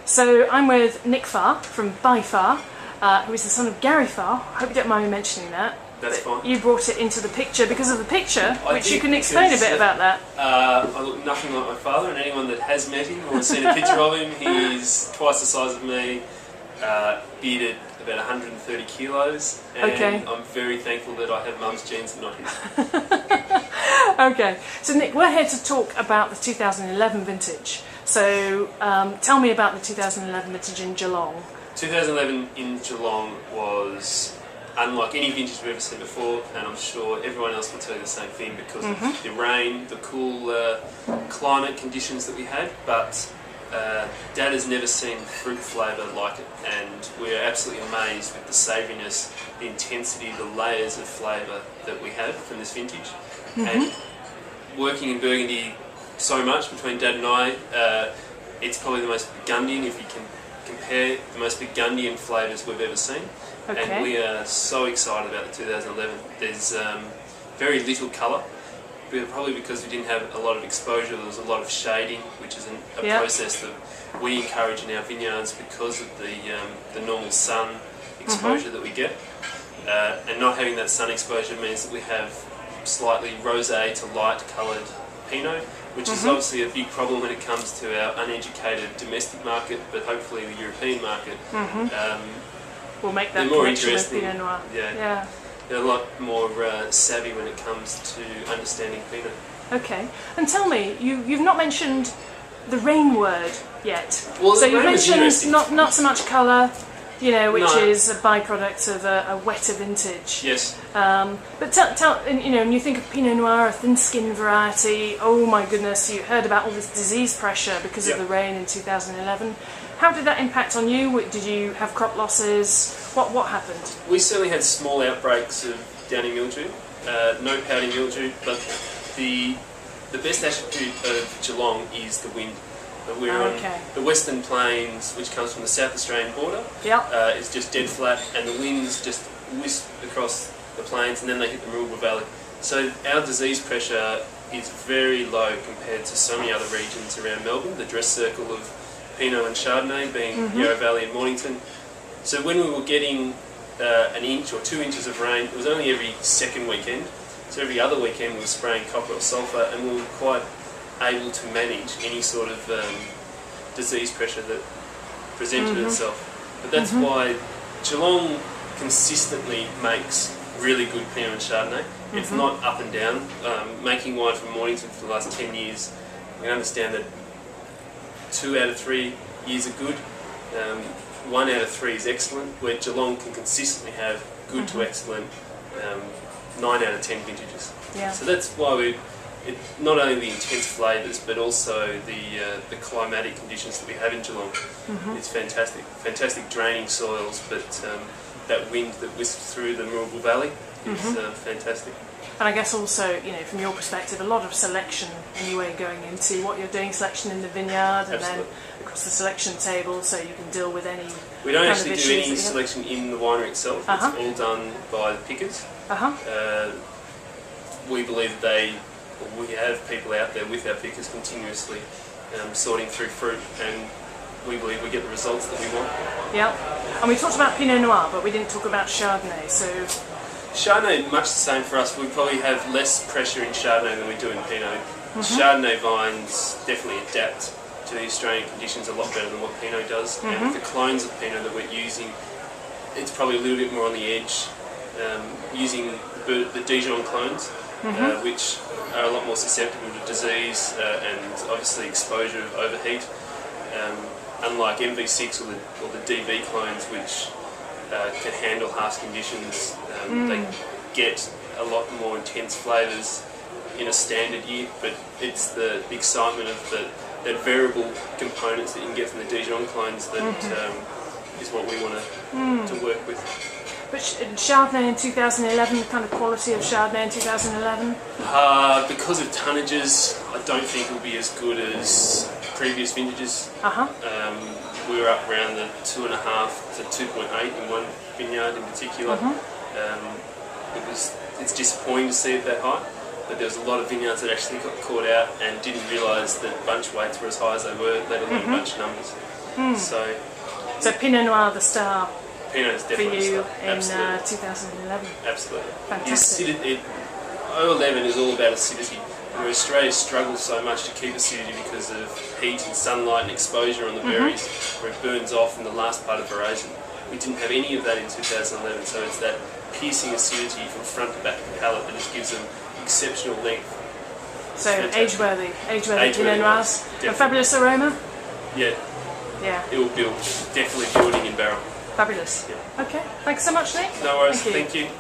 So I'm with Nick Farr from By Farr, who is the son of Gary Farr. I hope you don't mind me mentioning that. That's fine. You brought it into the picture because of the picture, which you can explain a bit because, about that. I look nothing like my father, and anyone that has met him or seen a picture of him, he's twice the size of me, bearded, about 130 kilos, and I'm very thankful that I have mum's genes and not his. Okay, so Nick, we're here to talk about the 2011 vintage. So tell me about the 2011 vintage in Geelong. 2011 in Geelong was unlike any vintage we've ever seen before, and I'm sure everyone else will tell you the same thing because of the rain, the cool climate conditions that we had, but Dad has never seen fruit flavour like it, and we're absolutely amazed with the savouriness, the intensity, the layers of flavour that we have from this vintage. And working in Burgundy so much between Dad and I, it's probably the most Burgundian, if you can compare, the most Burgundian flavours we've ever seen. And we are so excited about the 2011. There's very little colour, probably because we didn't have a lot of exposure. There was a lot of shading, which is a process that we encourage in our vineyards because of the normal sun exposure that we get. And not having that sun exposure means that we have slightly rosé to light coloured Pinot, which is obviously a big problem when it comes to our uneducated domestic market, but hopefully the European market. We'll make that more connection with interesting. Pinot Noir. Yeah. They're a lot more savvy when it comes to understanding Pinot. Okay, and tell me, you've not mentioned the rain word yet. Well, so you mentioned not so much colour, which is a byproduct of a wetter vintage. Yes. But tell when you think of Pinot Noir, a thin-skinned variety, oh my goodness, you heard about all this disease pressure because of the rain in 2011. How did that impact on you? Did you have crop losses? What happened? We certainly had small outbreaks of downy mildew, no pouty mildew, but the best attribute of Geelong is the wind. We're on the Western Plains, which comes from the South Australian border. It's just dead flat, and the winds just wisp across the plains, and then they hit the Mooroolba Valley. So our disease pressure is very low compared to so many other regions around Melbourne. The dress circle of Pinot and Chardonnay being Yarra Valley and Mornington. So when we were getting an inch or 2 inches of rain, it was only every second weekend. So every other weekend we were spraying copper or sulphur, and we were quite able to manage any sort of disease pressure that presented itself. But that's why Geelong consistently makes really good Pinot and Chardonnay. It's not up and down. Making wine from Mornington for the last 10 years, we understand that 2 out of 3 years are good, 1 out of 3 is excellent, where Geelong can consistently have good to excellent 9 out of 10 vintages. So that's why not only the intense flavours, but also the climatic conditions that we have in Geelong. It's fantastic. Fantastic draining soils, but that wind that wisps through the Mooroolba Valley is fantastic. And I guess also, from your perspective, a lot of selection anyway going into what you're doing, selection in the vineyard, and then across the selection table, so you can deal with any. We don't actually do any selection in the winery itself. It's all done by the pickers. We believe that we have people out there with our pickers continuously sorting through fruit, and we believe we get the results that we want. And we talked about Pinot Noir, but we didn't talk about Chardonnay. So Chardonnay, much the same for us. We probably have less pressure in Chardonnay than we do in Pinot. Chardonnay vines definitely adapt to the Australian conditions a lot better than what Pinot does. And with the clones of Pinot that we're using, it's probably a little bit more on the edge. Using the Dijon clones, which are a lot more susceptible to disease and obviously exposure of overheat. Unlike MV6 or the DV clones, which can handle harsh conditions, they get a lot more intense flavours in a standard year, but it's the excitement of the variable components that you can get from the Dijon clones that is what we want to work with. But Chardonnay in 2011, the kind of quality of Chardonnay in 2011? Because of tonnages, I don't think it will be as good as previous vintages. We were up around the 2.5 to 2.8 in one vineyard in particular. It's disappointing to see it that high, but there was a lot of vineyards that actually got caught out and didn't realise that bunch weights were as high as they were, let alone bunch numbers. So Pinot Noir, the star Pinot is for definitely you a star. in 2011. Absolutely. Fantastic. 011 is all about acidity. Where Australia struggles so much to keep acidity because of heat and sunlight and exposure on the berries, where it burns off in the last part of veraison. We didn't have any of that in 2011, so it's that piercing acidity from front to back of the palate that just gives them exceptional length. So age-worthy Pinot Noirs. A fabulous aroma? Yeah. Yeah. It will build. Definitely building in barrel. Fabulous. Yeah. Okay. Thanks so much, Nick. No worries. Thank you. Thank you.